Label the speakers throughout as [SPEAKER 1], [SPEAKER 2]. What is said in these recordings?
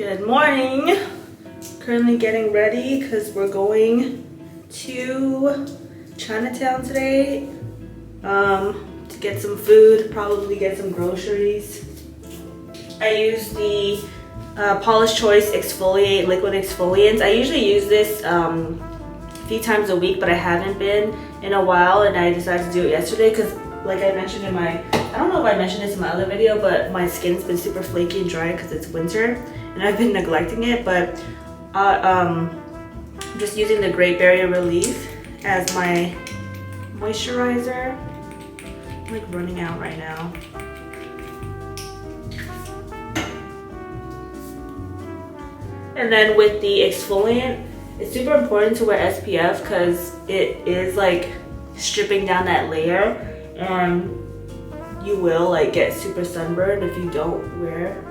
[SPEAKER 1] Good morning. Currently getting ready because we're going to Chinatown today to get some food, probably get some groceries. I use the Paula's Choice Exfoliate Liquid Exfoliants. I usually use this a few times a week, but I haven't been in a while, and I decided to do it yesterday because, like I mentioned in my, I don't know if I mentioned this in my other video, but my skin's been super flaky and dry because it's winter and I've been neglecting it. But I'm just using the Great Barrier Relief as my moisturizer. I'm like running out right now. And then with the exfoliant, it's super important to wear SPF because it is like stripping down that layer, and you will like get super sunburned if you don't wear,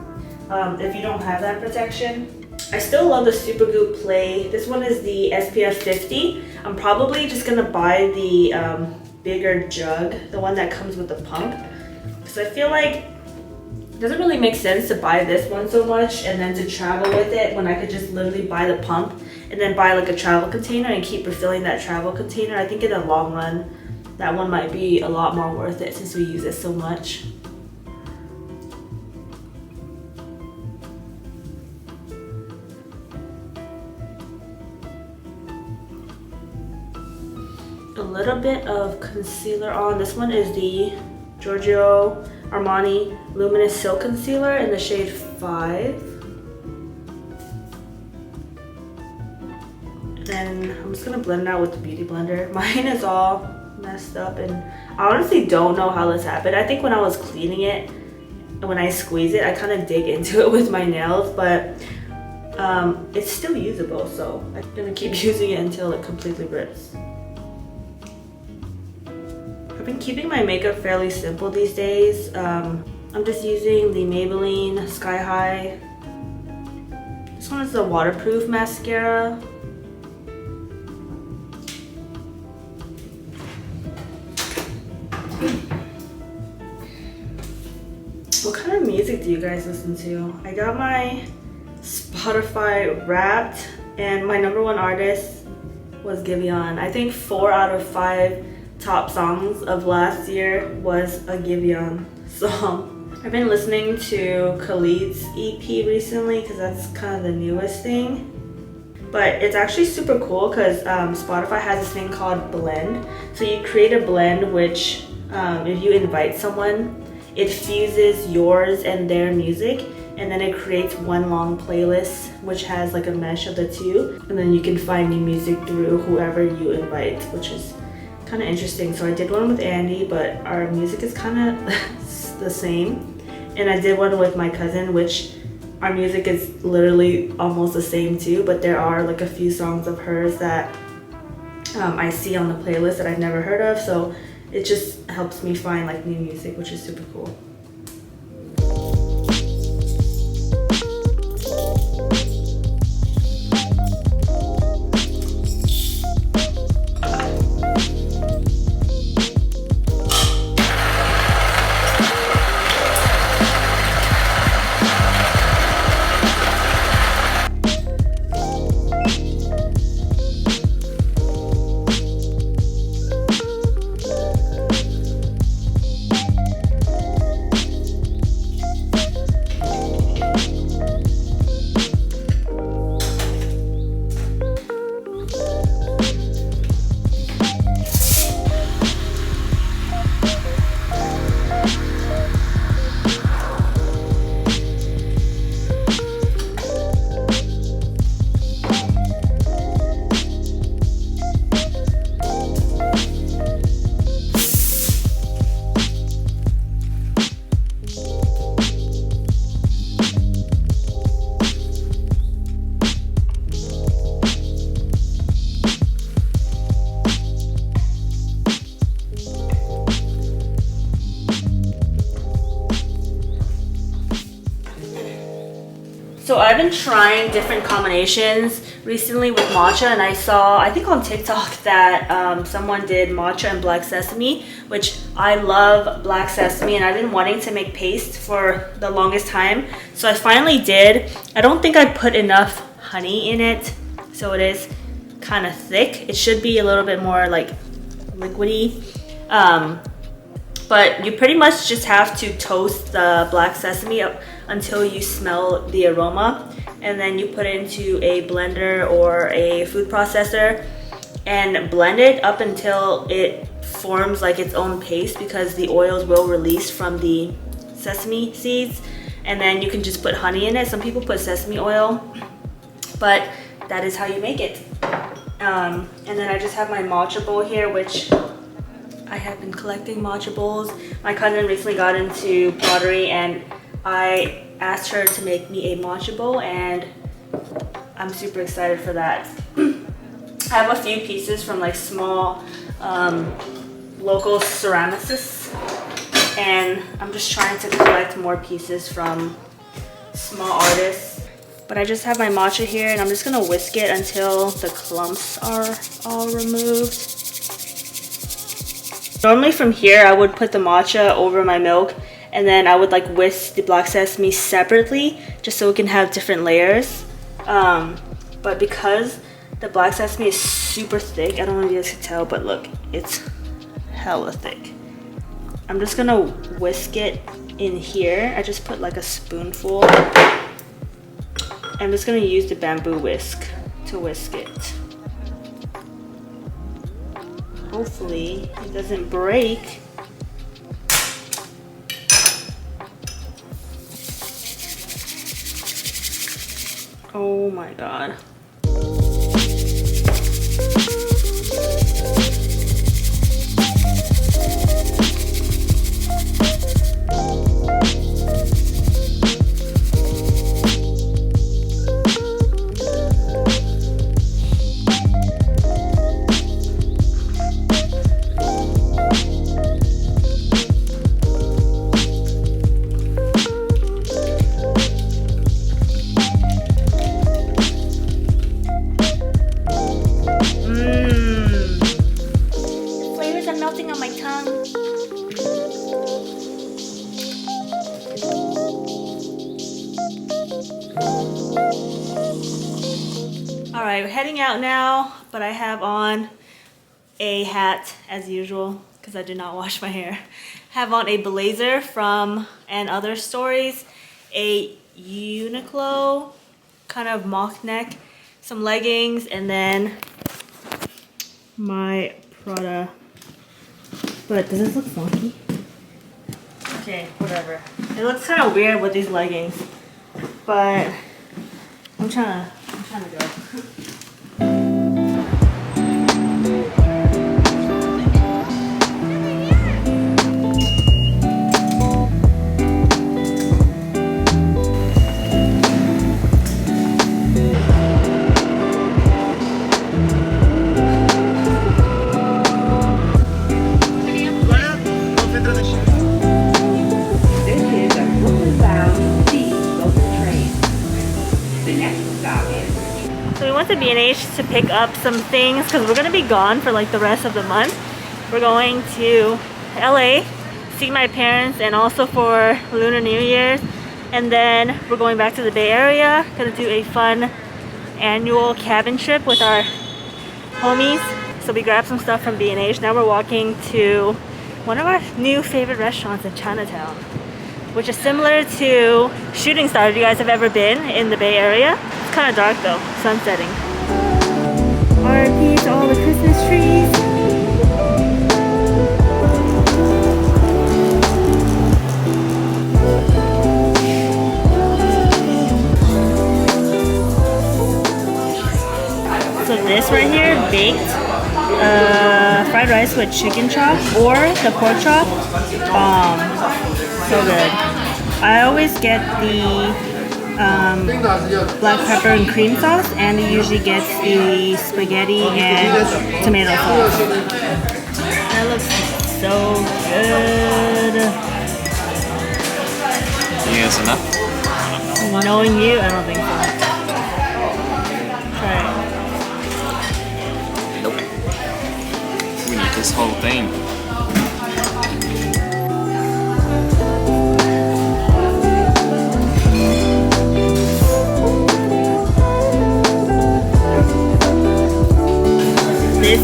[SPEAKER 1] if you don't have that protection. I still love the Supergoop Play. This one is the SPF 50. I'm probably just gonna buy the bigger jug, the one that comes with the pump, because I feel like it doesn't really make sense to buy this one so much and then to travel with it when I could just literally buy the pump and then buy like a travel container and keep refilling that travel container. I think in the long run, that one might be a lot more worth it since we use it so much. A little bit of concealer on. This one is the Giorgio Armani Luminous Silk Concealer in the shade 5. Then I'm just gonna blend it out with the Beauty Blender. Mine is all messed up and I honestly don't know how this happened. I think when I was cleaning it, when I squeeze it, I kind of dig into it with my nails, but it's still usable, so I'm gonna keep using it until it completely rips. I've been keeping my makeup fairly simple these days. I'm just using the Maybelline Sky High. This one is the waterproof mascara. What kind of music do you guys listen to? I got my Spotify Wrapped, and my #1 artist was Giveon. I think 4 out of 5 top songs of last year was a Giveon song. I've been listening to Khalid's EP recently because that's kind of the newest thing. But it's actually super cool because Spotify has this thing called Blend. So you create a blend which if you invite someone, it fuses yours and their music, and then it creates one long playlist which has like a mesh of the two, and then you can find new music through whoever you invite, which is kind of interesting. So I did one with Andy, but our music is kind of the same, and I did one with my cousin, which our music is literally almost the same too, but there are like a few songs of hers that I see on the playlist that I've never heard of, so it just helps me find like new music, which is super cool. So I've been trying different combinations recently with matcha, and I saw, I think on TikTok, that someone did matcha and black sesame, which I love black sesame and I've been wanting to make paste for the longest time. So I finally did. I don't think I put enough honey in it, so it is kind of thick. It should be a little bit more like liquidy. But you pretty much just have to toast the black sesame up until you smell the aroma. And then you put it into a blender or a food processor and blend it up until it forms like its own paste, because the oils will release from the sesame seeds. And then you can just put honey in it. Some people put sesame oil, but that is how you make it. And then I just have my matcha bowl here, which I have been collecting matcha bowls. My cousin recently got into pottery and I asked her to make me a matcha bowl, and I'm super excited for that. I have a few pieces from like small local ceramicists, and I'm just trying to collect more pieces from small artists. But I just have my matcha here and I'm just gonna whisk it until the clumps are all removed. Normally from here I would put the matcha over my milk and then I would like whisk the black sesame separately just so it can have different layers. But because the black sesame is super thick, I don't know if you guys can tell, but look, it's hella thick. I'm just gonna whisk it in here. I just put like a spoonful. I'm just gonna use the bamboo whisk to whisk it. Hopefully it doesn't break. Oh my god. Alright, we're heading out now, but I have on a hat as usual because I did not wash my hair. Have on a blazer from And Other Stories, a Uniqlo kind of mock neck, some leggings, and then my Prada. But does this look funky? Okay, whatever. It looks kind of weird with these leggings, but I'm trying to go. To B&H to pick up some things because we're gonna be gone for like the rest of the month. We're going to LA, see my parents, and also for Lunar New Year's, and then we're going back to the Bay Area. Gonna do a fun annual cabin trip with our homies. So we grabbed some stuff from B&H. Now we're walking to one of our new favorite restaurants in Chinatown, which is similar to Shooting Star if you guys have ever been in the Bay Area. It's kind of dark though, sun setting. RIP to all the Christmas trees. So this right here, baked fried rice with chicken chop or the pork chop. So good. I always get the black pepper and cream sauce, and it usually gets the spaghetti and tomato sauce. That looks so good.
[SPEAKER 2] You think that's enough?
[SPEAKER 1] Knowing you, I don't think so. Try it.
[SPEAKER 2] Nope. We need this whole thing.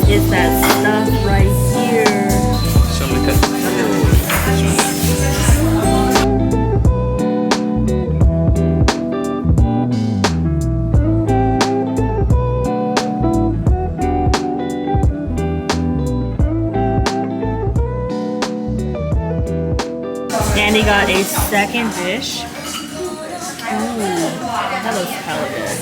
[SPEAKER 1] is that stuff right here.
[SPEAKER 2] Show me the cut.
[SPEAKER 1] Andy got a second dish. Ooh, that looks hella good.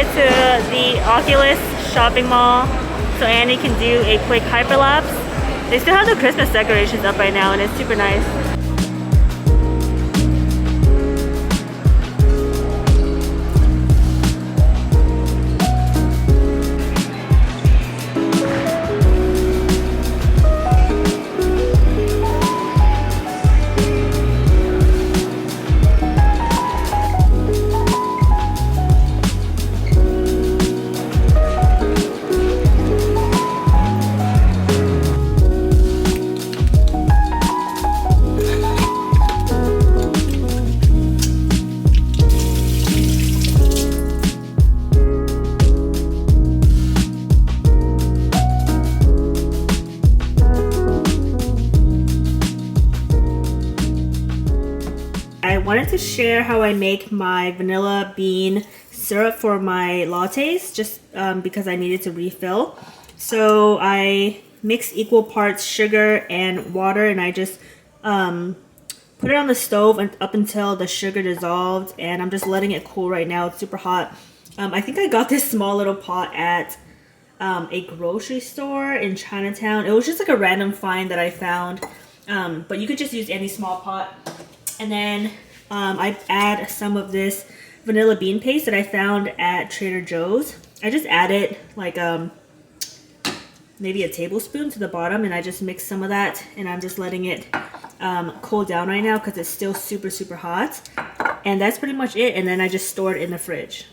[SPEAKER 1] To the Oculus shopping mall so Annie can do a quick hyperlapse. They still have the Christmas decorations up right now and it's super nice. I wanted to share how I make my vanilla bean syrup for my lattes, just because I needed to refill. So I mix equal parts sugar and water, and I just put it on the stove up until the sugar dissolved, and I'm just letting it cool right now. It's super hot. I think I got this small little pot at a grocery store in Chinatown. It was just like a random find that I found, but you could just use any small pot. And then I add some of this vanilla bean paste that I found at Trader Joe's. I just add it like maybe a tablespoon to the bottom, and I just mix some of that, and I'm just letting it cool down right now because it's still super hot. And that's pretty much it, and then I just store it in the fridge.